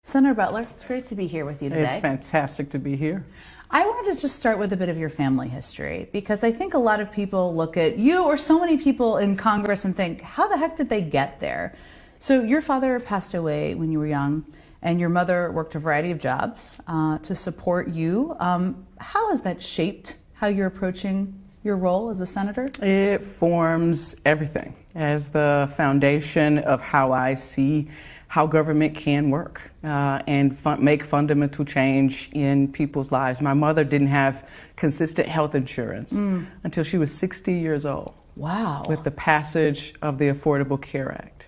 Senator Butler, it's great to be here with you today. It's fantastic to be here. I wanted to just start with a bit of your family history, because I think a lot of people look at you or so many people in Congress and think, how the heck did they get there? So your father passed away when you were young, and your mother worked a variety of jobs to support you. How has that shaped how you're approaching your role as a senator? It forms everything as the foundation of how I see how government can work and make fundamental change in people's lives. My mother didn't have consistent health insurance until she was 60 years old. Wow. With the passage of the Affordable Care Act.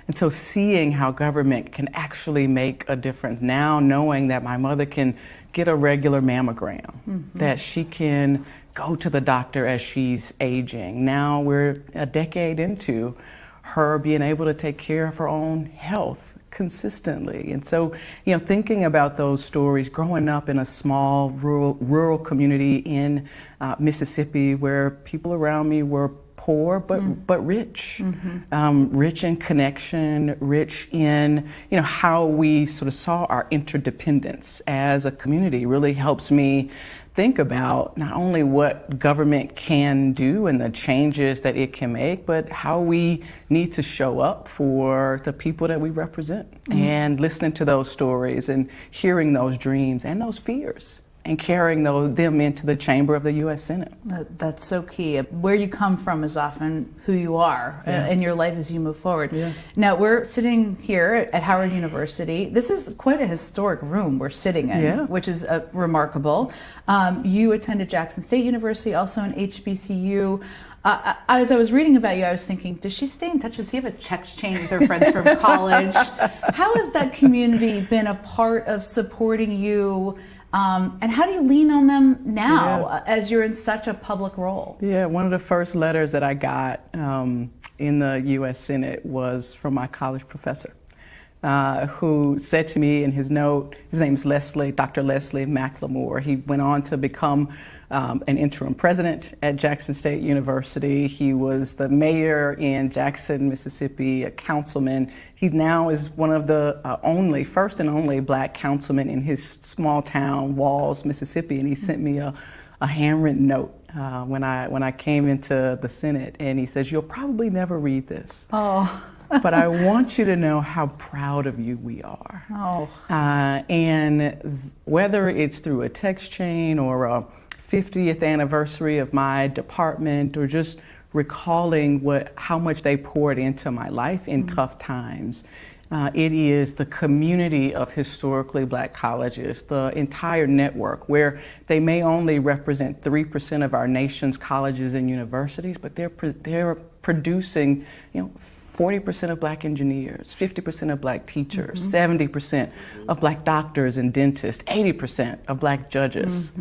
And so seeing how government can actually make a difference now, knowing that my mother can get a regular mammogram, that she can go to the doctor as she's aging. Now we're a decade into her being able to take care of her own health consistently. And so, thinking about those stories, growing up in a small rural community in Mississippi where people around me were poor but rich, rich in connection, rich in how we sort of saw our interdependence as a community, really helps me think about not only what government can do and the changes that it can make, but how we need to show up for the people that we represent. And listening to those stories and hearing those dreams and those fears and carrying them into the chamber of the U.S. Senate. That's so key. Where you come from is often who you are in your life as you move forward. Now, we're sitting here at Howard University. This is quite a historic room we're sitting in, which is remarkable. You attended Jackson State University, also an HBCU. As I was reading about you, I was thinking, does she stay in touch? Does she have a text chain with her friends from college? How has that community been a part of supporting you? And how do you lean on them now as you're in such a public role? Yeah, one of the first letters that I got in the U.S. Senate was from my college professor, who said to me in his note, his name is Dr. Leslie McLemore. He went on to become an interim president at Jackson State University. He was the mayor in Jackson, Mississippi, a councilman. He now is one of the first and only black councilmen in his small town, Walls, Mississippi. And he sent me a handwritten note when I came into the Senate. And he says, "You'll probably never read this. But I want you to know how proud of you we are." And whether it's through a text chain or a 50th anniversary of my department, or just recalling how much they poured into my life in tough times. It is the community of historically black colleges, the entire network, where they may only represent 3% of our nation's colleges and universities, but they're producing 40% of black engineers, 50% of black teachers, 70% of black doctors and dentists, 80% of black judges.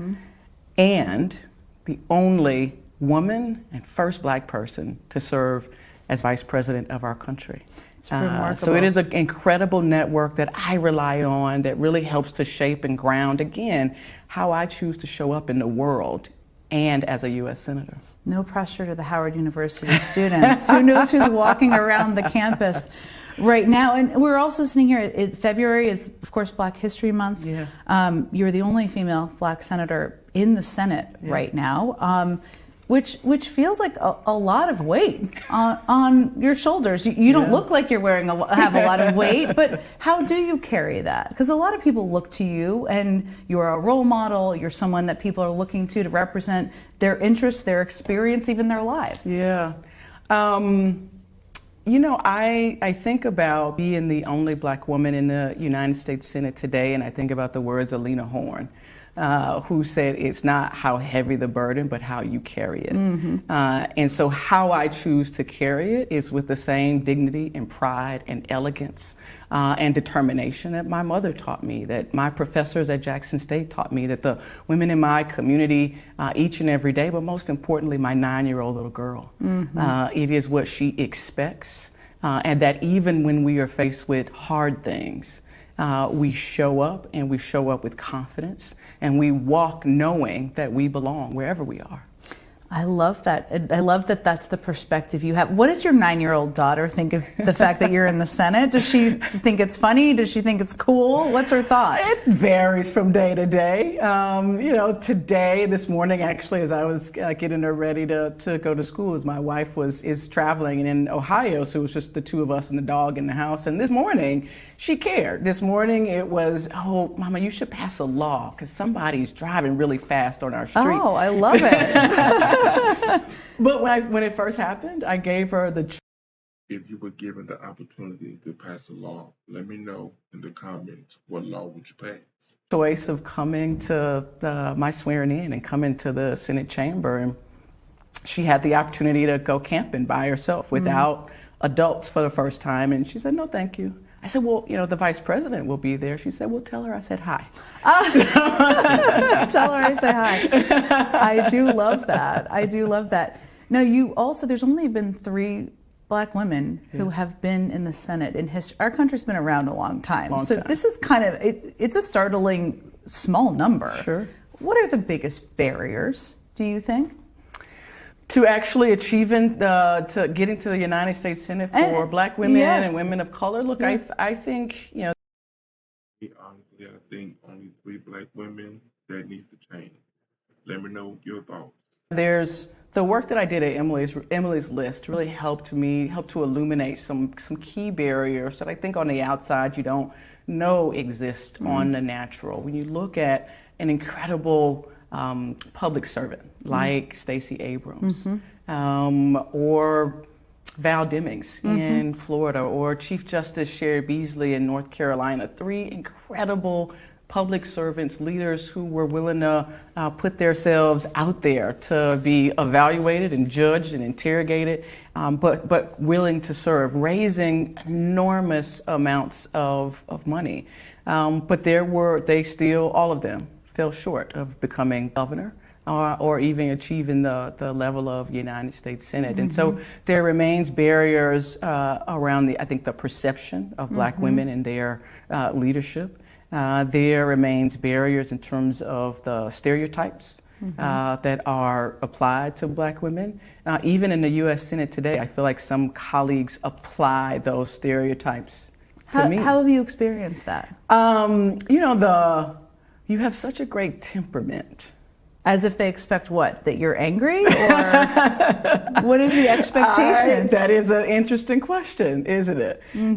And the only woman and first black person to serve as vice president of our country. It's remarkable. So it is an incredible network that I rely on that really helps to shape and ground, again, how I choose to show up in the world and as a U.S. Senator. No pressure to the Howard University students. Who knows who's walking around the campus right now? And we're also sitting here, February is, of course, Black History Month. You're the only female black senator in the Senate right now, which feels like a lot of weight on your shoulders. You don't look like you're have a lot of weight, but how do you carry that? Because a lot of people look to you, and you're a role model. You're someone that people are looking to represent their interests, their experience, even their lives. I think about being the only black woman in the United States Senate today, and I think about the words of Lena Horne, who said, "It's not how heavy the burden, but how you carry it." And so how I choose to carry it is with the same dignity and pride and elegance and determination that my mother taught me, that my professors at Jackson State taught me, that the women in my community each and every day, but most importantly, my 9-year-old little girl. It is what she expects, and that even when we are faced with hard things, we show up, and we show up with confidence, and we walk knowing that we belong wherever we are. I love that. I love that that's the perspective you have. What does your 9-year-old daughter think of the fact that you're in the Senate? Does she think it's funny? Does she think it's cool? What's her thought? It varies from day to day. Today, this morning, actually, as I was getting her ready to go to school, as my wife is traveling and in Ohio, so it was just the two of us and the dog in the house. And this morning, she cared. This morning, it was, oh, Mama, you should pass a law because somebody's driving really fast on our street. Oh, I love it. But when it first happened, I gave her the If you were given the opportunity to pass a law, let me know in the comments what law would you pass. choice of coming to my swearing in and coming to the Senate chamber. And she had the opportunity to go camping by herself without adults for the first time. And she said, no, thank you. I said, well, the vice president will be there. She said, well, tell her I said hi. Tell her I say hi. I do love that. I do love that. Now, there's only been 3 Black women who have been in the Senate in history. Our country's been around a long time. This is kind of, it's a startling small number. Sure. What are the biggest barriers, do you think? To actually achieving, to getting to the United States Senate for Black women and women of color? Look, I think, Honestly, I think only 3 Black women, that needs to change. Let me know your thoughts. There's the work that I did at Emily's List really helped to illuminate some key barriers that I think on the outside you don't know exist on the natural. When you look at an incredible public servant like Stacey Abrams or Val Demings in Florida, or Chief Justice Sherry Beasley in North Carolina, 3 incredible public servants, leaders who were willing to put themselves out there to be evaluated and judged and interrogated, but willing to serve, raising enormous amounts of money. But all of them fell short of becoming governor or even achieving the level of United States Senate. And so there remains barriers around I think the perception of Black women and their leadership. There remains barriers in terms of the stereotypes that are applied to Black women. Even in the U.S. Senate today, I feel like some colleagues apply those stereotypes to me. How have you experienced that? You have such a great temperament. As if they expect what? That you're angry? Or what is the expectation? That is an interesting question, isn't it? You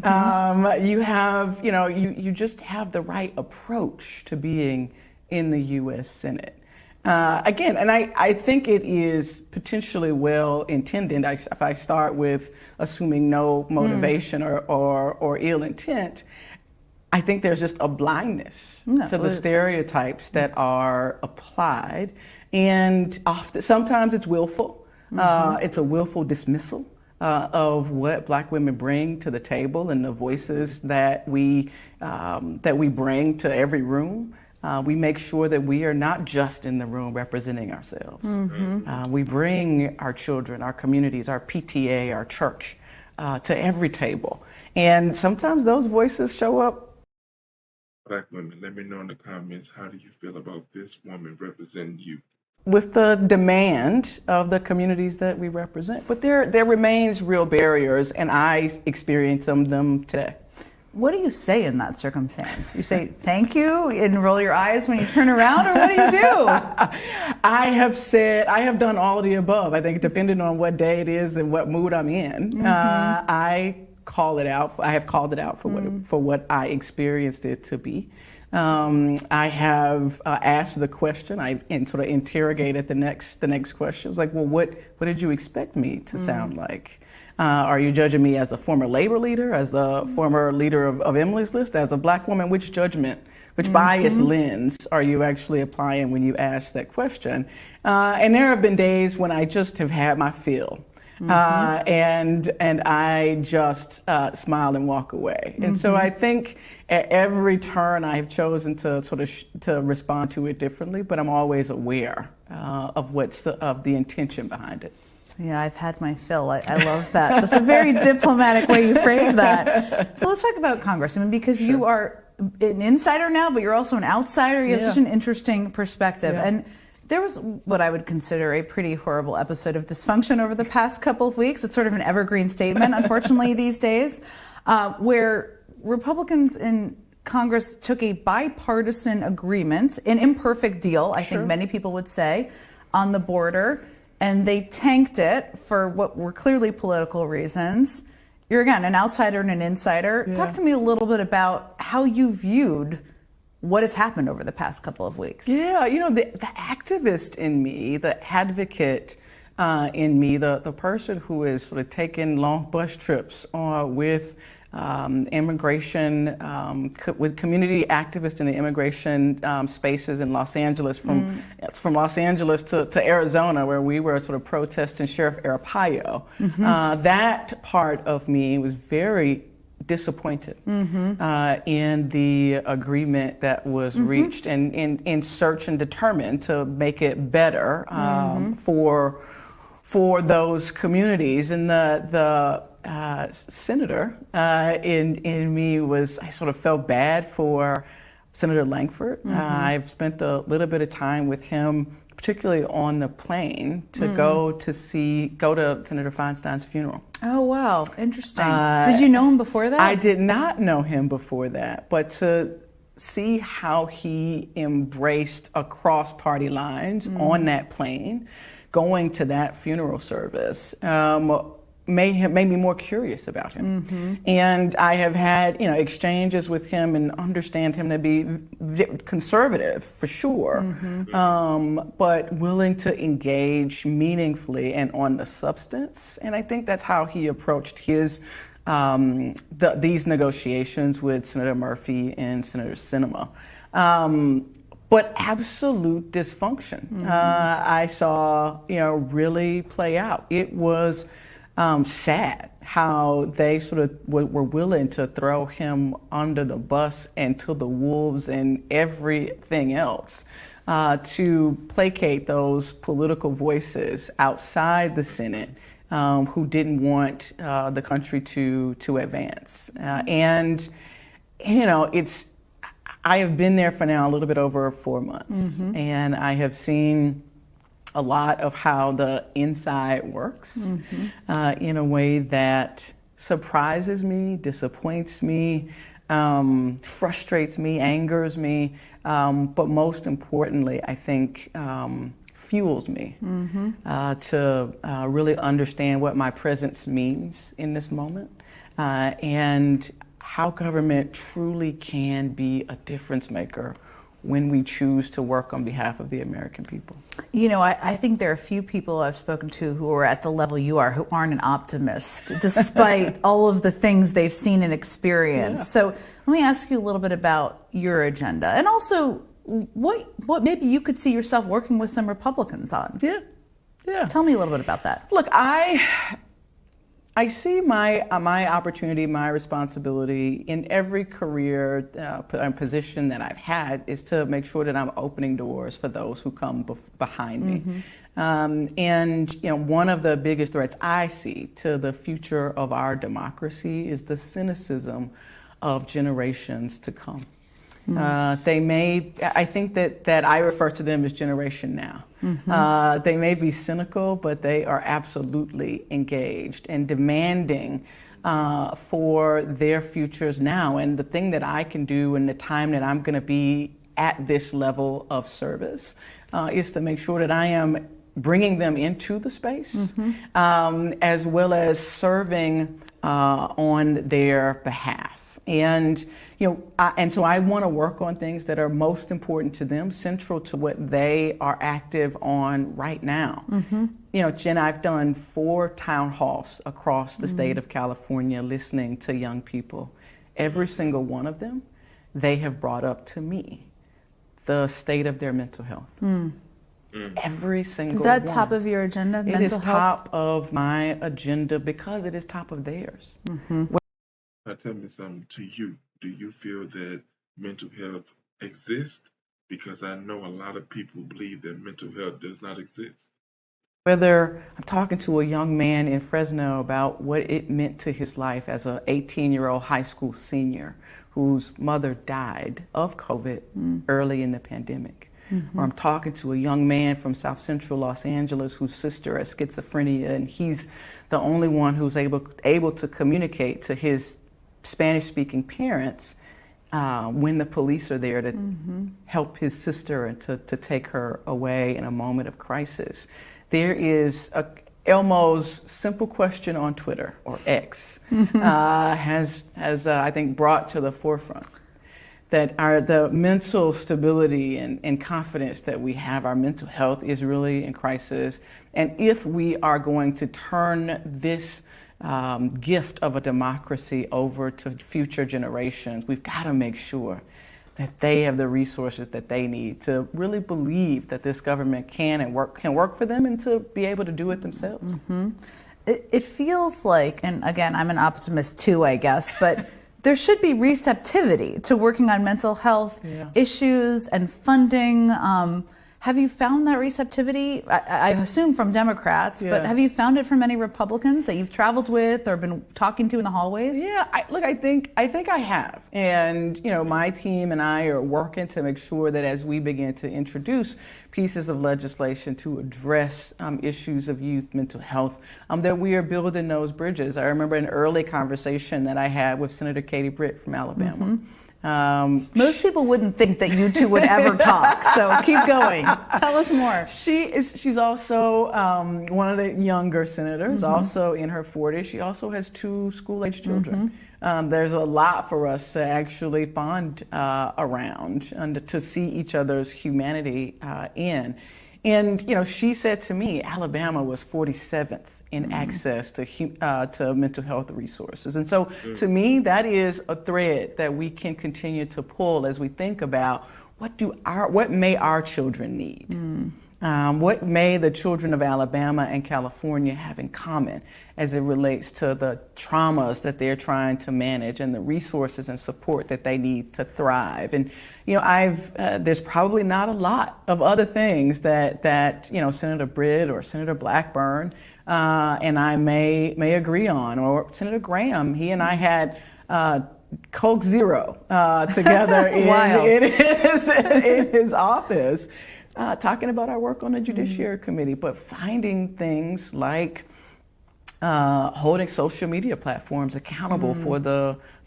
just have the right approach to being in the U.S. Senate. Again, and I think it is potentially well intended. If I start with assuming no motivation or ill intent, I think there's just a blindness to the stereotypes that are applied, and sometimes it's willful. It's a willful dismissal of what Black women bring to the table and the voices that we bring to every room. We make sure that we are not just in the room representing ourselves. We bring our children, our communities, our PTA, our church to every table, and sometimes those voices show up. Black women, let me know in the comments, how do you feel about this woman representing you? With the demand of the communities that we represent. But there remains real barriers, and I experience them today. What do you say in that circumstance? You say thank you and roll your eyes when you turn around, or what do you do? I have done all of the above. I think depending on what day it is and what mood I'm in, I call it out. I have called it out for what I experienced it to be. I have asked the question. I sort of interrogated the next question. It's like, well, what did you expect me to sound like? Are you judging me as a former labor leader, as a former leader of Emily's List, as a Black woman? Which judgment, which bias lens are you actually applying when you ask that question? And there have been days when I just have had my fill. And I just smile and walk away. And so I think at every turn I have chosen to sort of to respond to it differently, but I'm always aware of the intention behind it. Yeah, I've had my fill. I love that. That's a very diplomatic way you phrase that. So let's talk about Congress. I mean, because you are an insider now, but you're also an outsider. You have such an interesting perspective. And There was what I would consider a pretty horrible episode of dysfunction over the past couple of weeks. It's sort of an evergreen statement, unfortunately, these days, where Republicans in Congress took a bipartisan agreement, an imperfect deal, I think many people would say, on the border, and they tanked it for what were clearly political reasons. You're, again, an outsider and an insider. Yeah. Talk to me a little bit about how you viewed what has happened over the past couple of weeks. Yeah, you know, the activist in me, the advocate in me, the person who is sort of taking long bus trips with immigration, with community activists in the immigration spaces in Los Angeles, from Los Angeles to Arizona, where we were sort of protesting Sheriff Arpaio. That part of me was very disappointed in the agreement that was reached, and in search and determined to make it better for those communities. And the senator in me I sort of felt bad for Senator Langford. I've spent a little bit of time with him, particularly on the plane, to go to Senator Feinstein's funeral. Oh, wow. Interesting. Did you know him before that? I did not know him before that, but to see how he embraced across party lines on that plane, going to that funeral service, made me more curious about him. And I have had, exchanges with him and understand him to be conservative for sure, but willing to engage meaningfully and on the substance. And I think that's how he approached his these negotiations with Senator Murphy and Senator Sinema. But absolute dysfunction I saw, really play out. It was sad how they sort of were willing to throw him under the bus and to the wolves and everything else to placate those political voices outside the Senate who didn't want the country to advance. And, I have been there for now a little bit over 4 months, and I have seen a lot of how the inside works in a way that surprises me, disappoints me, frustrates me, angers me, but most importantly, I think fuels me to really understand what my presence means in this moment, and how government truly can be a difference maker when we choose to work on behalf of the American people. I think there are a few people I've spoken to who are at the level you are, who aren't an optimist, despite all of the things they've seen and experienced. Yeah. So let me ask you a little bit about your agenda, and also what maybe you could see yourself working with some Republicans on. Yeah. Tell me a little bit about that. Look, I see my opportunity, my responsibility in every career position that I've had is to make sure that I'm opening doors for those who come behind me. And one of the biggest threats I see to the future of our democracy is the cynicism of generations to come. I think that I refer to them as Generation Now. They may be cynical, but they are absolutely engaged and demanding for their futures now. And the thing that I can do in the time that I'm going to be at this level of service is to make sure that I am bringing them into the space, as well as serving on their behalf. And so I want to work on things that are most important to them, central to what they are active on right now. Jen, I've done 4 town halls across the state of California listening to young people. Every single one of them, they have brought up to me the state of their mental health. Every single one. Is that top of your agenda, mental health? It is top of my agenda because it is top of theirs. Now tell me something to you. Do you feel that mental health exists? Because I know a lot of people believe that mental health does not exist. Whether I'm talking to a young man in Fresno about what it meant to his life as an 18-year-old high school senior whose mother died of COVID early in the pandemic, or I'm talking to a young man from South Central Los Angeles whose sister has schizophrenia, and he's the only one who's able to communicate to his Spanish-speaking parents when the police are there to help his sister and to take her away in a moment of crisis. There is Elmo's simple question on Twitter, or X, has I think brought to the forefront that the mental stability and confidence that we have, our mental health is really in crisis. And if we are going to turn this gift of a democracy over to future generations, we've got to make sure that they have the resources that they need to really believe that this government can work for them and to be able to do it themselves. It feels like, and again, I'm an optimist too, I guess, but there should be receptivity to working on mental health issues and funding. Have you found that receptivity? I assume from Democrats, but have you found it from any Republicans that you've traveled with or been talking to in the hallways? Yeah, I think I have, and my team and I are working to make sure that as we begin to introduce pieces of legislation to address issues of youth mental health, that we are building those bridges. I remember an early conversation that I had with Senator Katie Britt from Alabama. Most people wouldn't think that you two would ever talk, so keep going. Tell us more. She's also one of the younger senators, also in her 40s. She also has 2 school-age children. There's a lot for us to actually bond around and to see each other's humanity in. And she said to me, Alabama was 47th in access to mental health resources. And so to me, that is a thread that we can continue to pull as we think about what may our children need? What may the children of Alabama and California have in common as it relates to the traumas that they're trying to manage and the resources and support that they need to thrive? And there's probably not a lot of other things that Senator Britt or Senator Blackburn and I may agree on, or Senator Graham. He and I had Coke Zero together in his office, talking about our work on the Judiciary Committee, but finding things like holding social media platforms accountable for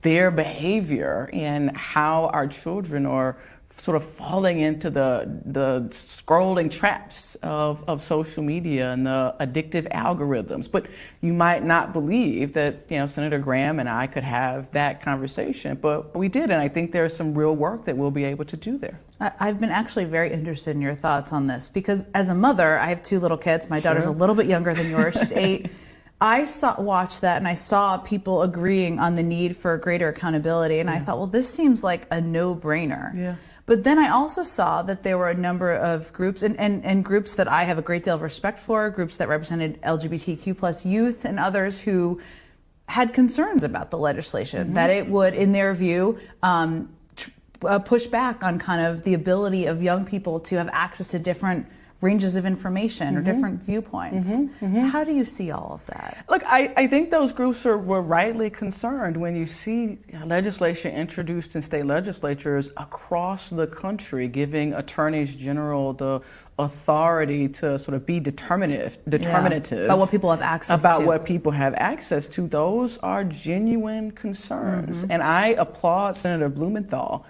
their behavior and how our children are sort of falling into the scrolling traps of social media and the addictive algorithms. But you might not believe that Senator Graham and I could have that conversation, but we did, and I think there's some real work that we'll be able to do there. I've been actually very interested in your thoughts on this because as a mother, I have 2 little kids. My daughter's a little bit younger than yours. She's 8. I watched that and I saw people agreeing on the need for greater accountability, and I thought, well, this seems like a no-brainer. Yeah. But then I also saw that there were a number of groups, and groups that I have a great deal of respect for, groups that represented LGBTQ plus youth and others who had concerns about the legislation, that it would, in their view, push back on kind of the ability of young people to have access to different ranges of information or different viewpoints. How do you see all of that? Look, I think those groups were rightly concerned when you see legislation introduced in state legislatures across the country, giving attorneys general the authority to sort of be determinative about what people have access about what people have access to. Those are genuine concerns. And I applaud Senator Blumenthal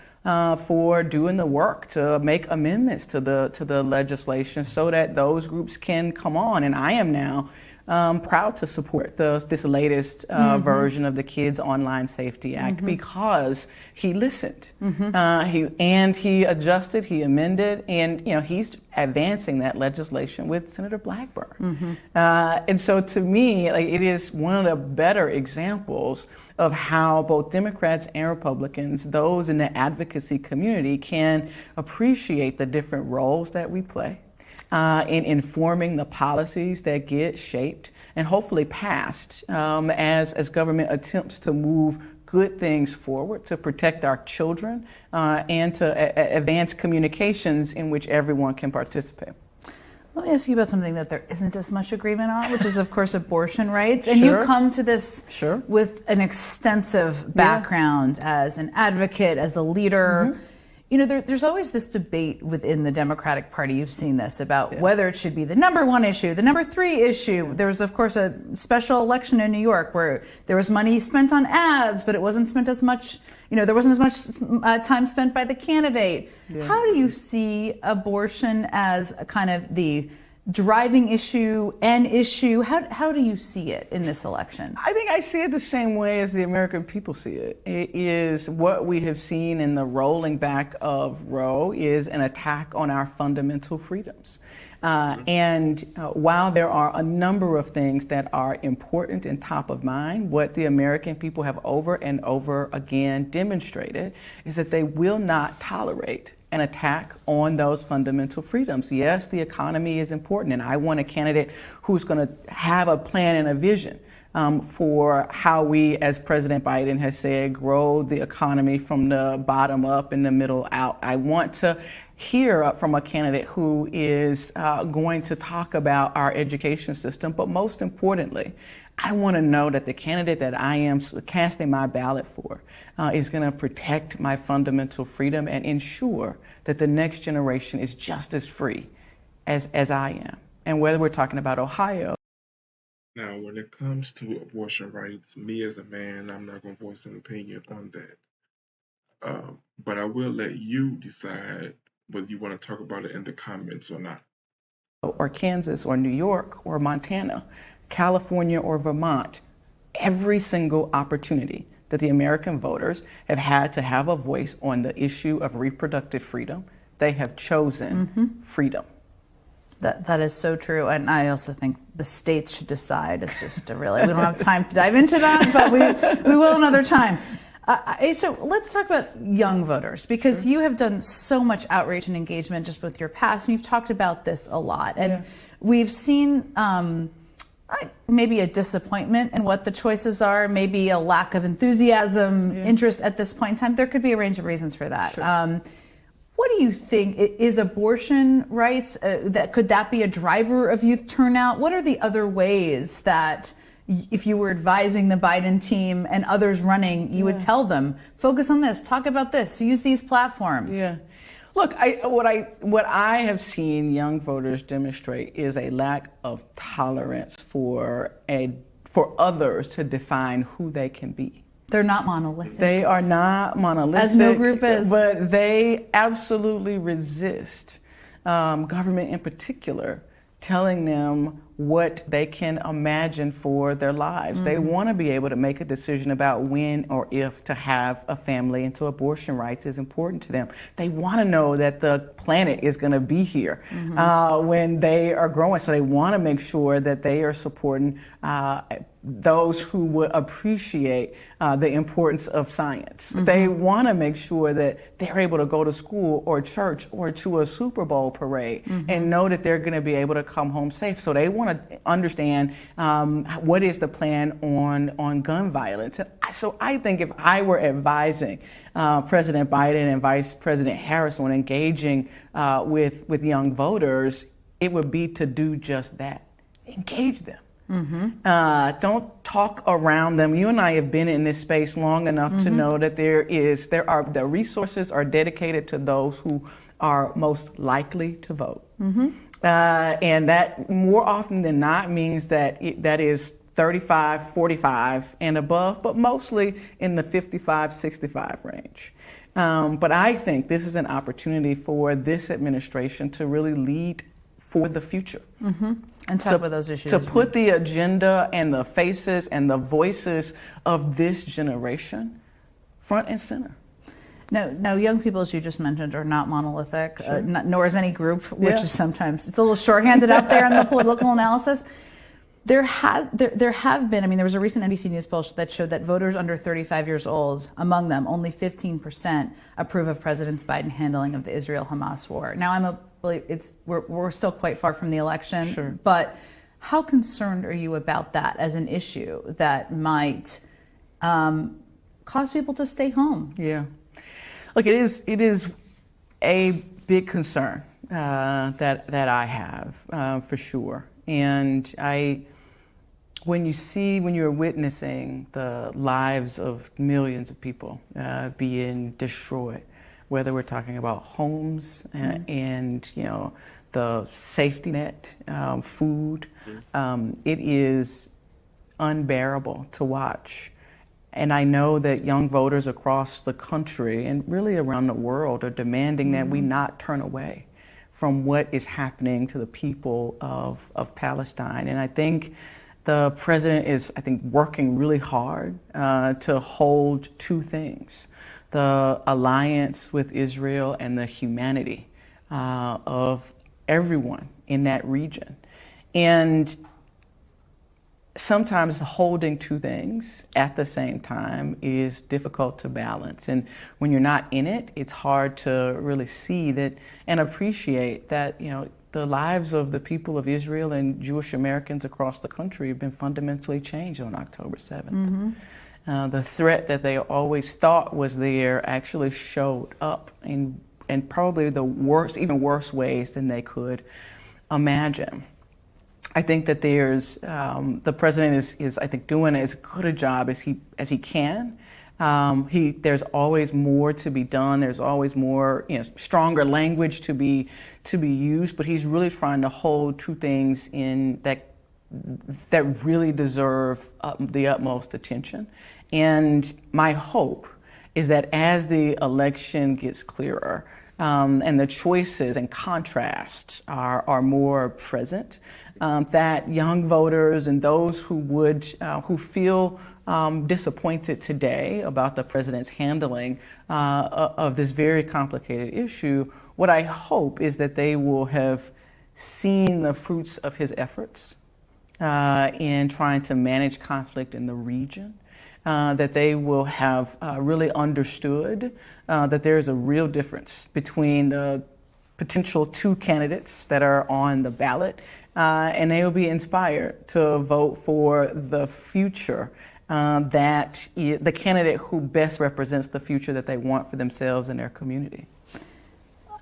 for doing the work to make amendments to the legislation so that those groups can come on. And I am now proud to support this latest version of the Kids Online Safety Act because he listened. He adjusted, he amended, and he's advancing that legislation with Senator Blackburn. And so to me, it is one of the better examples of how both Democrats and Republicans, those in the advocacy community, can appreciate the different roles that we play in informing the policies that get shaped and hopefully passed as government attempts to move good things forward to protect our children and to advance communications in which everyone can participate. Let me ask you about something that there isn't as much agreement on, which is, of course, abortion rights. And you come to this with an extensive background as an advocate, as a leader. there's always this debate within the Democratic Party. You've seen this about whether it should be the number one issue, the number three issue. There was, of course, a special election in New York where there was money spent on ads, but it wasn't spent as much, there wasn't as much time spent by the candidate. Yeah. How do you see abortion as a kind of the driving issue, an issue? How do you see it in this election? I think I see it the same way as the American people see it. It is what we have seen in the rolling back of Roe is an attack on our fundamental freedoms. And while there are a number of things that are important and top of mind, what the American people have over and over again demonstrated is that they will not tolerate an attack on those fundamental freedoms. Yes, the economy is important, and I want a candidate who's going to have a plan and a vision for how we, as President Biden has said, grow the economy from the bottom up and the middle out. I want to hear from a candidate who is going to talk about our education system, but most importantly, I want to know that the candidate that I am casting my ballot for is going to protect my fundamental freedom and ensure that the next generation is just as free as I am. And whether we're talking about Ohio. Now, when it comes to abortion rights, me as a man, I'm not going to voice an opinion on that. But I will let you decide whether you want to talk about it in the comments or not. Or Kansas or New York or Montana, California or Vermont, every single opportunity that the American voters have had to have a voice on the issue of reproductive freedom, they have chosen freedom. That is so true, and I also think the states should decide. It's just we don't have time to dive into that, but we will another time. So let's talk about young voters, because you have done so much outreach and engagement just with your past, and you've talked about this a lot. And we've seen maybe a disappointment in what the choices are, maybe a lack of enthusiasm, interest at this point in time. There could be a range of reasons for that. Sure. What do you think? Is abortion rights, could that be a driver of youth turnout? What are the other ways that, if you were advising the Biden team and others running, you would tell them, focus on this, talk about this, use these platforms? Yeah. Look, what I have seen young voters demonstrate is a lack of tolerance for others to define who they can be. They're not monolithic. They are not monolithic. As no group is. But they absolutely resist government in particular telling them what they can imagine for their lives. They want to be able to make a decision about when or if to have a family, and so abortion rights is important to them. They want to know that the planet is going to be here when they are growing, so they want to make sure that they are supporting those who would appreciate the importance of science. They want to make sure that they're able to go to school or church or to a Super Bowl parade and know that they're going to be able to come home safe. So they want to understand what is the plan on gun violence. And so I think if I were advising President Biden and Vice President Harris on engaging with young voters, it would be to do just that. Engage them. Don't talk around them. You and I have been in this space long enough to know that the resources are dedicated to those who are most likely to vote. And that more often than not means that that is 35, 45 and above, but mostly in the 55, 65 range. But I think this is an opportunity for this administration to really lead for the future. And talk about those issues. To put the agenda and the faces and the voices of this generation front and center. Now, young people, as you just mentioned, are not monolithic, nor is any group, which is sometimes, it's a little shorthanded out there in the political analysis. There have been, there was a recent NBC News poll that showed that voters under 35 years old, among them, only 15% approve of President Biden's handling of the Israel-Hamas war. Now, we're still quite far from the election, but how concerned are you about that as an issue that might cause people to stay home? Yeah. Look, it is a big concern that I have for sure, and when you're witnessing the lives of millions of people being destroyed whether we're talking about homes and the safety net, food. It is unbearable to watch. And I know that young voters across the country and really around the world are demanding that we not turn away from what is happening to the people of Palestine. And I think the president is, working really hard to hold two things: the alliance with Israel and the humanity of everyone in that region. And sometimes holding two things at the same time is difficult to balance. And when you're not in it, it's hard to really see that and appreciate that, the lives of the people of Israel and Jewish Americans across the country have been fundamentally changed on October 7th. The threat that they always thought was there actually showed up in probably the worst, even worse ways than they could imagine. I think that there's the president is doing as good a job as he can. There's always more to be done. There's always more, stronger language to be used. But he's really trying to hold two things in that really deserve the utmost attention. And my hope is that as the election gets clearer and the choices and contrasts are more present, that young voters and those who feel disappointed today about the president's handling of this very complicated issue, what I hope is that they will have seen the fruits of his efforts in trying to manage conflict in the region, that they will have really understood that there is a real difference between the potential two candidates that are on the ballot, and they will be inspired to vote for the future, the candidate who best represents the future that they want for themselves and their community.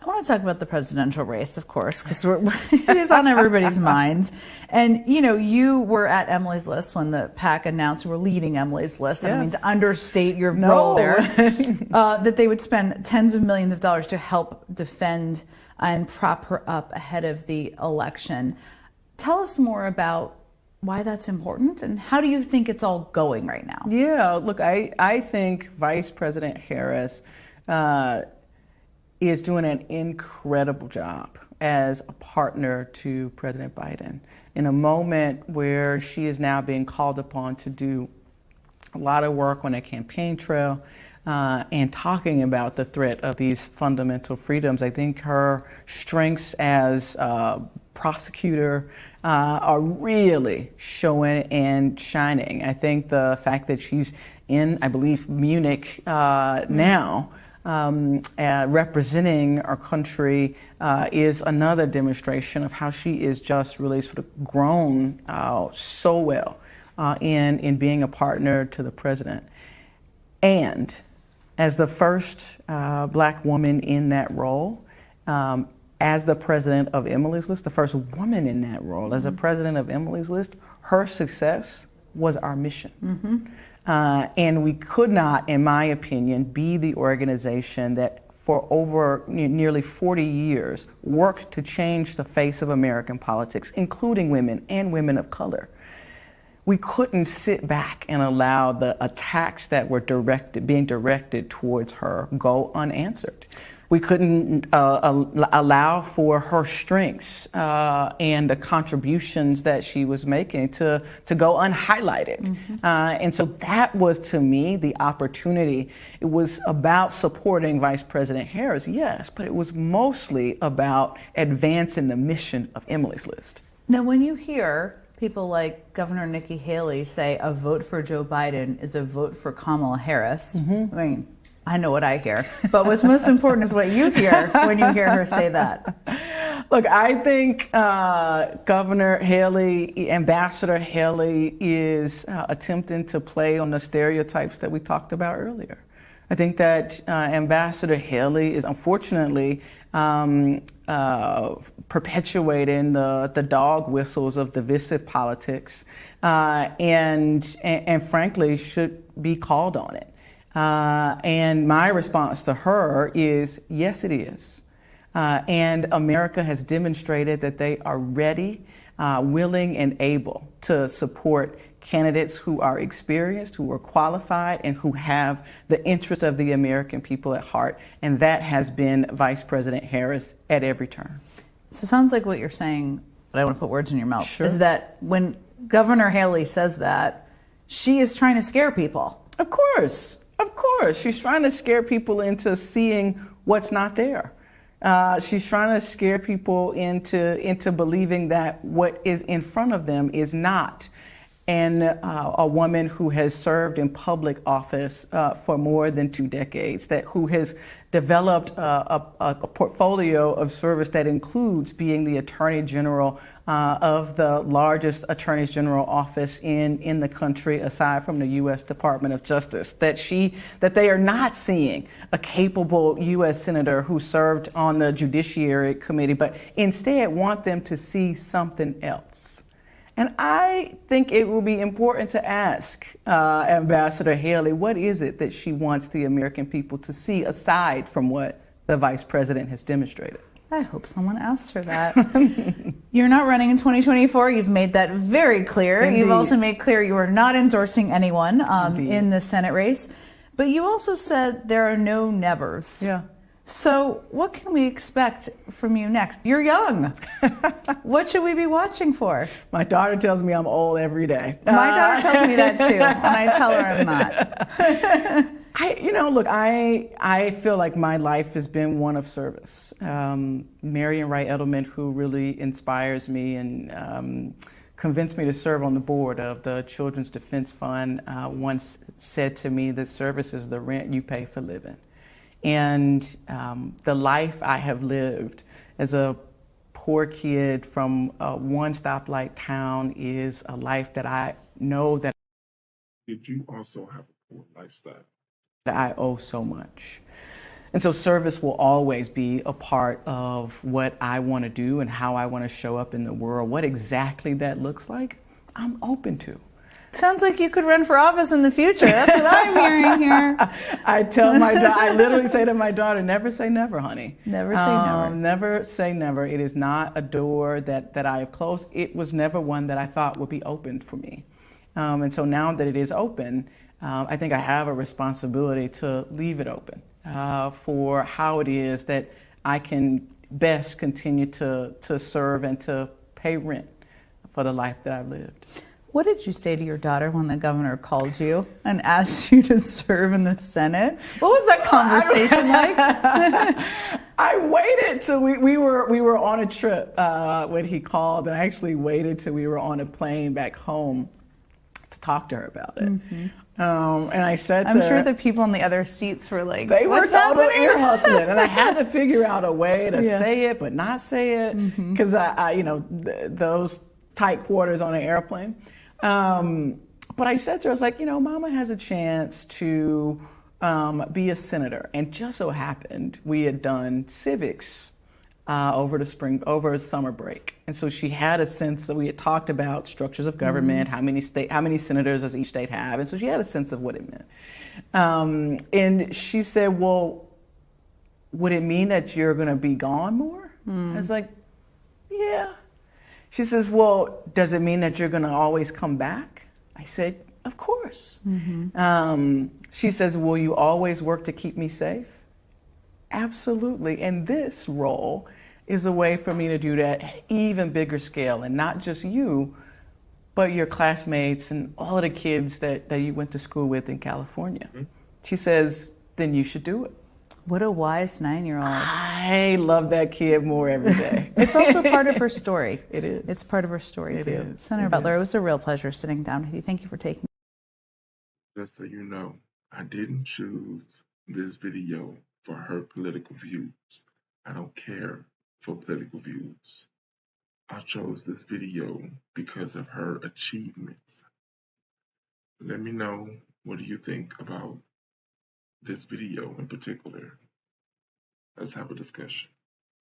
I want to talk about the presidential race, of course, because it is on everybody's minds. And, you were at Emily's List when the PAC announced you were leading Emily's List. Yes. I mean, to understate your role there, that they would spend tens of millions of dollars to help defend and prop her up ahead of the election. Tell us more about why that's important and how do you think it's all going right now? Yeah, look, I think Vice President Harris is doing an incredible job as a partner to President Biden in a moment where she is now being called upon to do a lot of work on a campaign trail and talking about the threat of these fundamental freedoms. I think her strengths as a prosecutor are really showing and shining. I think the fact that she's in, I believe, Munich now, representing our country is another demonstration of how she is just really sort of grown so well in being a partner to the president. And as the first Black woman in that role, as the president of Emily's List, the first woman in that role, as the president of Emily's List, her success was our mission. And we could not, in my opinion, be the organization that for over nearly 40 years worked to change the face of American politics, including women and women of color. We couldn't sit back and allow the attacks that were being directed towards her go unanswered. We couldn't allow for her strengths and the contributions that she was making to go unhighlighted. And so that was, to me, the opportunity. It was about supporting Vice President Harris, yes, but it was mostly about advancing the mission of Emily's List. Now, when you hear people like Governor Nikki Haley say a vote for Joe Biden is a vote for Kamala Harris, I mean, I know what I hear, but what's most important is what you hear when you hear her say that. Look, I think Governor Haley, Ambassador Haley is attempting to play on the stereotypes that we talked about earlier. I think that Ambassador Haley is unfortunately perpetuating the dog whistles of divisive politics and frankly should be called on it. And my response to her is, yes, it is. And America has demonstrated that they are ready, willing, and able to support candidates who are experienced, who are qualified, and who have the interest of the American people at heart. And that has been Vice President Harris at every turn. So it sounds like what you're saying, but I want to put words in your mouth, Sure. is that when Governor Haley says that, she is trying to scare people. Of course. Of course. She's trying to scare people into seeing what's not there. She's trying to scare people into believing that what is in front of them is not. And a woman who has served in public office for more than 2 decades, who has developed a portfolio of service that includes being the Attorney General of the largest Attorney General office in the country, aside from the U.S. Department of Justice, that they are not seeing a capable U.S. Senator who served on the Judiciary Committee, but instead want them to see something else. And I think it will be important to ask Ambassador Haley, what is it that she wants the American people to see aside from what the Vice President has demonstrated? I hope someone asks her that. You're not running in 2024. You've made that very clear. Indeed. You've also made clear you are not endorsing anyone in the Senate race. But you also said there are no nevers. Yeah. So what can we expect from you next? You're young. What should we be watching for? My daughter tells me I'm old every day. My daughter tells me that too, and I tell her I'm not. I feel like my life has been one of service. Marian Wright Edelman, who really inspires me and convinced me to serve on the board of the Children's Defense Fund, once said to me that service is the rent you pay for living. And the life I have lived as a poor kid from a one-stoplight town is a life that I know that Did you also have a poor lifestyle? I owe so much. And so service will always be a part of what I want to do and how I want to show up in the world. What exactly that looks like, I'm open to. Sounds like you could run for office in the future. That's what I'm hearing here. I tell my daughter, I literally say to my daughter, never say never, honey. Never say never. Never say never. It is not a door that I have closed. It was never one that I thought would be opened for me. And so now that it is open, I think I have a responsibility to leave it open for how it is that I can best continue to serve and to pay rent for the life that I've lived. What did you say to your daughter when the governor called you and asked you to serve in the Senate? What was that conversation like? I waited till we were on a trip when he called, and I actually waited till we were on a plane back home to talk to her about it. Mm-hmm. And I said to I'm her, sure the people in the other seats were like, they were what's total happening? ear hustling, and I had to figure out a way to say it but not say it, because those tight quarters on an airplane. But I said to her, I was like, Mama has a chance to be a senator, and just so happened we had done civics over summer break, and so she had a sense that we had talked about structures of government, how many senators does each state have, and so she had a sense of what it meant. And she said, "Well, would it mean that you're going to be gone more?" I was like, "Yeah." She says, "Well, does it mean that you're going to always come back?" I said, "Of course." She says, "Will you always work to keep me safe?" Absolutely. And this role is a way for me to do that at even bigger scale, and not just you, but your classmates and all of the kids that you went to school with in California. She says, "Then you should do it." What a wise 9-year-old. I love that kid more every day. It's also part of her story. It is. It's part of her story, too. Is. Senator Butler, it was a real pleasure sitting down with you. Thank you for taking. Just so you know, I didn't choose this video for her political views. I don't care for political views. I chose this video because of her achievements. Let me know, what do you think about this video in particular? Let's have a discussion.